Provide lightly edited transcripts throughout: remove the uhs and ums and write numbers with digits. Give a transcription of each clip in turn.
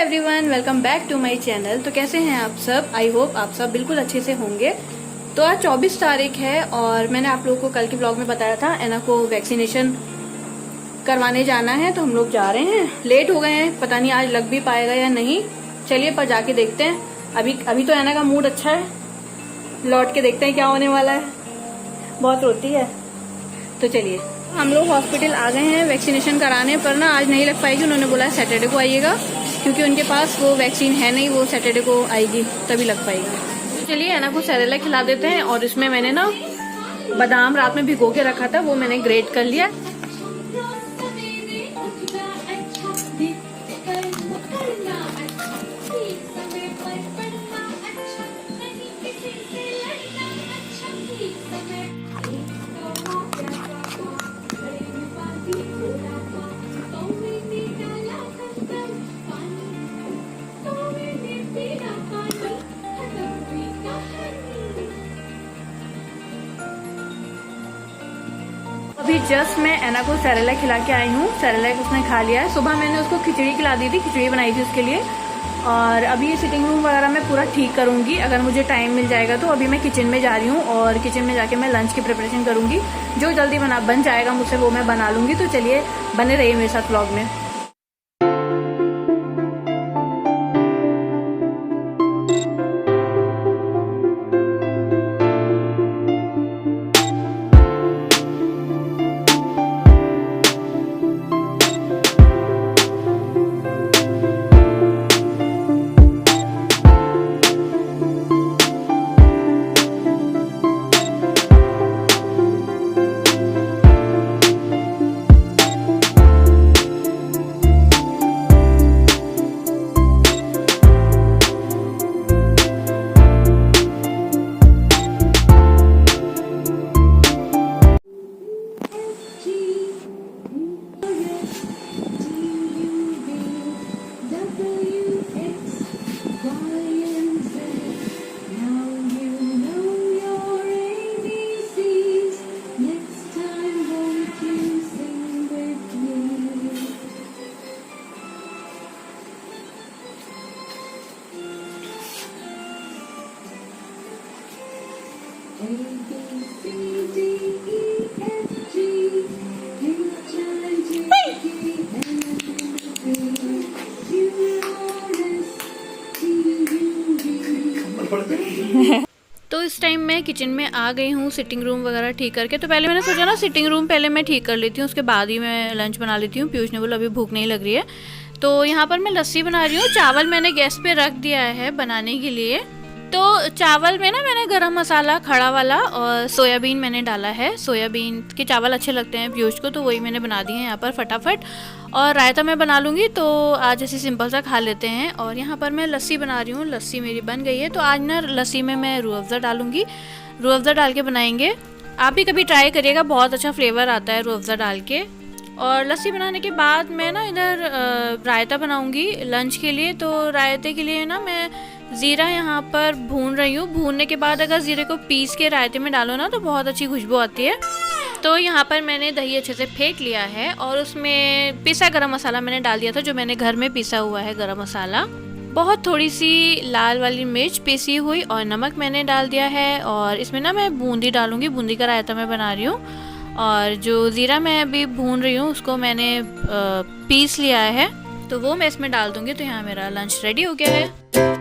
Everyone, welcome back to my channel. तो कैसे हैं आप सब? आई होप आप सब बिल्कुल अच्छे से होंगे। तो आज 24 तारीख है और मैंने आप लोगों को कल के ब्लॉग में बताया था एना को वैक्सीनेशन करवाने जाना है, तो हम लोग जा रहे हैं। लेट हो गए हैं, पता नहीं आज लग भी पाएगा या नहीं। चलिए पर जाके देखते हैं। अभी तो एना का मूड अच्छा है, लौट के देखते हैं क्या होने वाला है। बहुत रोती है। तो चलिए, हम लोग हॉस्पिटल आ गए हैं वैक्सीनेशन कराने, पर ना आज नहीं लग पाएगी। उन्होंने बोला है सैटरडे को आइएगा, क्योंकि उनके पास वो वैक्सीन है नहीं, वो सैटरडे को आएगी तभी लग पाएगी। तो चलिए एना को सेरेलैक खिला देते हैं। और इसमें मैंने ना बादाम रात में भिगो के रखा था, वो मैंने ग्रेट कर लिया। अभी जस्ट मैं एना को सेरेलैक खिला के आई हूँ। सेरेलैक उसने खा लिया है। सुबह मैंने उसको खिचड़ी खिला दी थी, खिचड़ी बनाई थी उसके लिए। और अभी ये सिटिंग रूम वगैरह मैं पूरा ठीक करूंगी, अगर मुझे टाइम मिल जाएगा तो। अभी मैं किचन में जा रही हूँ और किचन में जाके मैं लंच की प्रिपरेशन करूंगी। जो जल्दी बन जाएगा मुझसे वो मैं बना लूंगी। तो चलिए बने रहिए मेरे साथ व्लॉग में। तो इस टाइम मैं किचन में आ गई हूँ सिटिंग रूम वगैरह ठीक करके। तो पहले मैंने सोचा ना सिटिंग रूम पहले मैं ठीक कर लेती हूँ, उसके बाद ही मैं लंच बना लेती हूँ। पीयूष ने बोला अभी भूख नहीं लग रही है। तो यहाँ पर मैं लस्सी बना रही हूँ। चावल मैंने गैस पे रख दिया है बनाने के लिए। तो चावल में ना मैंने गरम मसाला खड़ा वाला और सोयाबीन मैंने डाला है। सोयाबीन के चावल अच्छे लगते हैं पीयूष को, तो वही मैंने बना दिए हैं यहाँ पर फटाफट। और रायता मैं बना लूँगी, तो आज ऐसे सिंपल सा खा लेते हैं। और यहाँ पर मैं लस्सी बना रही हूँ। लस्सी मेरी बन गई है। तो आज ना लस्सी में मैं रूह अफ़ज़ा डालूँगी। रूह अफ़ज़ा डाल के बनाएंगे। आप भी कभी ट्राई करिएगा, बहुत अच्छा फ्लेवर आता है रूह अफ़ज़ा डाल के। और लस्सी बनाने के बाद मैं ना इधर रायता बनाऊँगी लंच के लिए। तो रायते के लिए ना मैं ज़ीरा यहाँ पर भून रही हूँ। भूनने के बाद अगर ज़ीरे को पीस के रायते में डालो ना तो बहुत अच्छी खुशबू आती है। तो यहाँ पर मैंने दही अच्छे से फेंट लिया है और उसमें पिसा गरम मसाला मैंने डाल दिया था, जो मैंने घर में पिसा हुआ है गरम मसाला। बहुत थोड़ी सी लाल वाली मिर्च पिसी हुई और नमक मैंने डाल दिया है। और इसमें ना मैं बूंदी डालूँगी, बूंदी का रायता मैं बना रही हूँ। और जो ज़ीरा मैं अभी भून रही हूँ उसको मैंने पीस लिया है, तो वो मैं इसमें डाल दूँगी। तो यहाँ मेरा लंच रेडी हो गया है।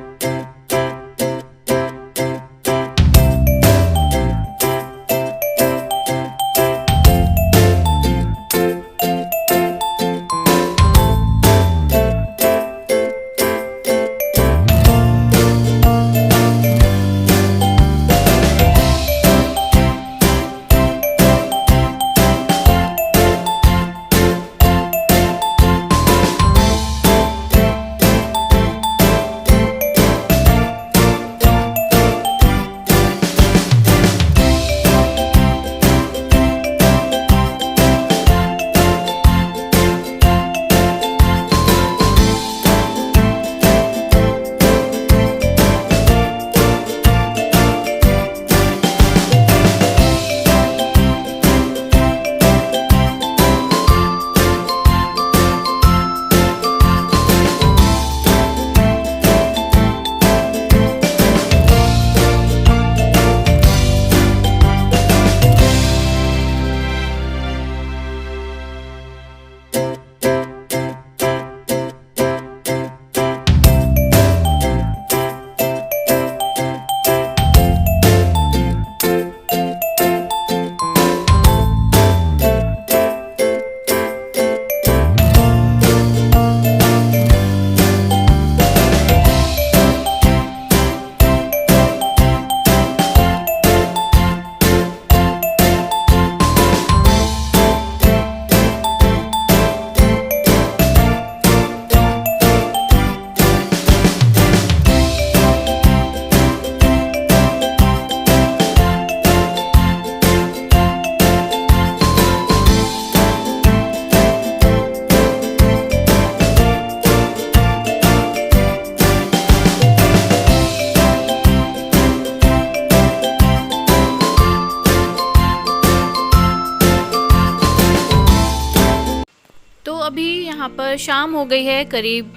पर शाम हो गई है, करीब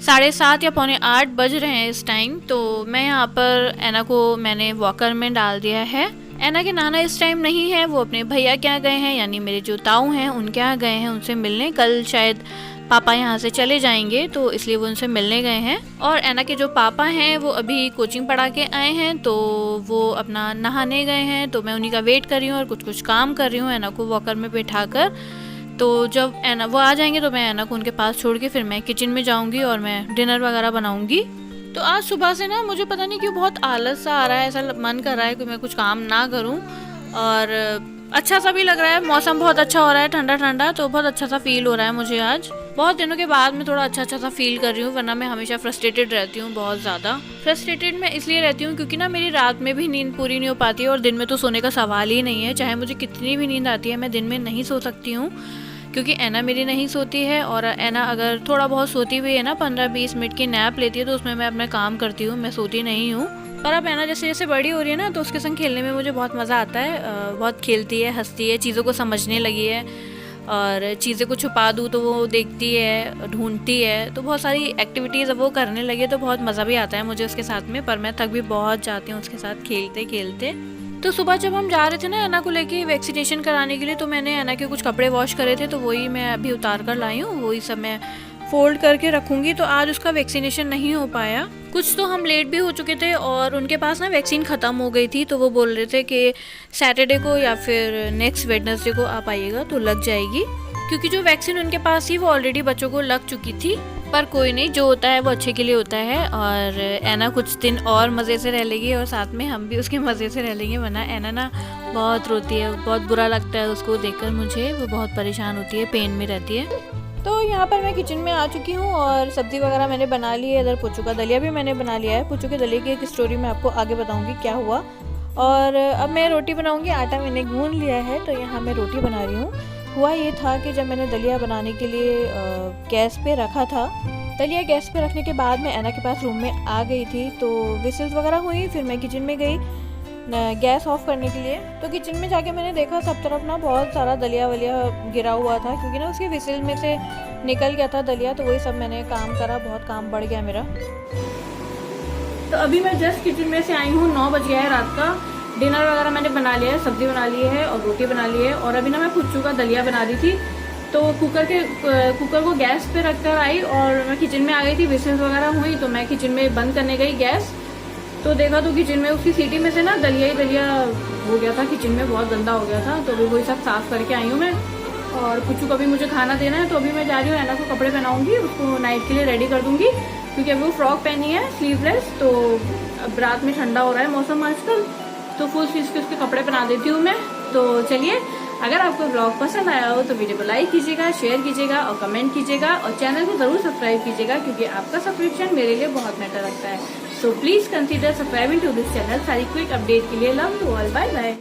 7:30 या 7:45 बज रहे हैं इस टाइम। तो मैं यहाँ पर ऐना को मैंने वॉकर में डाल दिया है। ऐना के नाना इस टाइम नहीं है, वो अपने भैया के यहाँ गए हैं, यानी मेरे जो ताऊ हैं उनके यहाँ गए हैं उनसे मिलने। कल शायद पापा यहाँ से चले जाएंगे तो इसलिए वो उनसे मिलने गए हैं। और ऐना के जो पापा हैं वो अभी कोचिंग पढ़ा के आए हैं, तो वो अपना नहाने गए हैं। तो मैं उन्हीं का वेट कर रही हूँ और कुछ काम कर रही हूँ ऐना को वॉकर में बैठा कर। तो जब ऐना वो आ जाएंगे तो मैं ऐना को उनके पास छोड़ के फिर मैं किचन में जाऊँगी और मैं डिनर वगैरह बनाऊँगी। तो आज सुबह से ना मुझे पता नहीं क्यों बहुत आलस सा आ रहा है, ऐसा मन कर रहा है कि मैं कुछ काम ना करूँ। और अच्छा सा भी लग रहा है, मौसम बहुत अच्छा हो रहा है, ठंडा ठंडा, तो बहुत अच्छा सा फील हो रहा है मुझे आज। बहुत दिनों के बाद मैं थोड़ा अच्छा सा फील कर रही हूँ, वरना मैं हमेशा फ्रस्ट्रेटेड रहती हूँ, बहुत ज़्यादा फ्रस्ट्रेटेड मैं इसलिए रहती हूँ क्योंकि ना मेरी रात में भी नींद पूरी नहीं हो पाती है और दिन में तो सोने का सवाल ही नहीं है। चाहे मुझे कितनी भी नींद आती है, मैं दिन में नहीं सो सकती हूँ क्योंकि ऐना मेरी नहीं सोती है। और ऐना अगर थोड़ा बहुत सोती हुई है ना, 15-20 मिनट की नैप लेती है, तो उसमें मैं अपना काम करती हूँ, मैं सोती नहीं हूँ। पर अब ऐना जैसे जैसे बड़ी हो रही है ना, तो उसके संग खेलने में मुझे बहुत मज़ा आता है। बहुत खेलती है, हंसती है, चीज़ों को समझने लगी है और चीज़ें को छुपा दूँ तो वो देखती है, ढूंढती है। तो बहुत सारी एक्टिविटीज़ अब वो करने लगी है, तो बहुत मज़ा भी आता है मुझे उसके साथ में। पर मैं थक भी बहुत जाती हूँ उसके साथ खेलते खेलते। तो सुबह जब हम जा रहे थे ना ऐना को लेके वैक्सीनेशन कराने के लिए, तो मैंने ऐना के कुछ कपड़े वॉश करे थे, तो वही मैं अभी उतार कर लाई हूँ, वही सब मैं फोल्ड करके रखूँगी। तो आज उसका वैक्सीनेशन नहीं हो पाया, कुछ तो हम लेट भी हो चुके थे और उनके पास ना वैक्सीन ख़त्म हो गई थी। तो वो बोल रहे थे कि सैटरडे को या फिर नेक्स्ट वेडनेसडे को आप आइएगा तो लग जाएगी, क्योंकि जो वैक्सीन उनके पास थी वो ऑलरेडी बच्चों को लग चुकी थी। पर कोई नहीं, जो होता है वो अच्छे के लिए होता है। और ऐना कुछ दिन और मज़े से रह लेगी और साथ में हम भी उसके मज़े से रह लेंगे, वरना ऐना ना बहुत रोती है, बहुत बुरा लगता है उसको देखकर मुझे, वो बहुत परेशान होती है, पेन में रहती है। तो यहाँ पर मैं किचन में आ चुकी हूँ और सब्ज़ी वगैरह मैंने बना ली है। इधर पुच्चू का दलिया भी मैंने बना लिया है। पुच्चू के दलिया की एक स्टोरी मैं आपको आगे बताऊँगी क्या हुआ। और अब मैं रोटी बनाऊँगी, आटा मैंने गूंद लिया है, तो यहाँ मैं रोटी बना रही हूँ। हुआ ये था कि जब मैंने दलिया बनाने के लिए गैस पे रखा था, दलिया गैस पे रखने के बाद मैं ऐना के पास रूम में आ गई थी, तो विसिल्स वगैरह हुई, फिर मैं किचन में गई गैस ऑफ करने के लिए। तो किचन में जाके मैंने देखा सब तरफ ना बहुत सारा दलिया वलिया गिरा हुआ था, क्योंकि ना उसके विसिल में से निकल गया था दलिया। तो वही सब मैंने काम करा, बहुत काम बढ़ गया मेरा। तो अभी मैं जस्ट किचन में से आई हूँ, 9 बज गया है रात का। डिनर वगैरह मैंने बना लिया है, सब्जी बना ली है और रोटी बना ली है। और अभी ना मैं पुच्चू का दलिया बना रही थी, तो कुकर को गैस पे रख कर आई और मैं किचन में आ गई थी। विसिल्स वगैरह हुई तो मैं किचन में बंद करने गई गैस, तो देखा तो किचन में उसकी सीटी में से ना दलिया ही दलिया हो गया था, किचन में बहुत गंदा हो गया था। तो अभी वही सब साफ़ करके आई हूँ मैं। और पुच्चू को भी मुझे खाना देना है, तो अभी मैं जा रही हूँ ऐना को कपड़े पहनाऊँगी, उसको नाइट के लिए रेडी कर दूँगी, क्योंकि अभी वो फ्रॉक पहनी है स्लीवलेस। तो अब रात में ठंडा हो रहा है मौसम आजकल, तो फुल स्लीव्स के उसके कपड़े पहना देती हूँ मैं। तो चलिए, अगर आपको ब्लॉग पसंद आया हो तो वीडियो को लाइक कीजिएगा, शेयर कीजिएगा और कमेंट कीजिएगा, और चैनल को ज़रूर सब्सक्राइब कीजिएगा, क्योंकि आपका सब्सक्रिप्शन मेरे लिए बहुत मैटर रखता है। So please consider subscribing to this channel. Sorry quick update के लिए love you all, bye bye.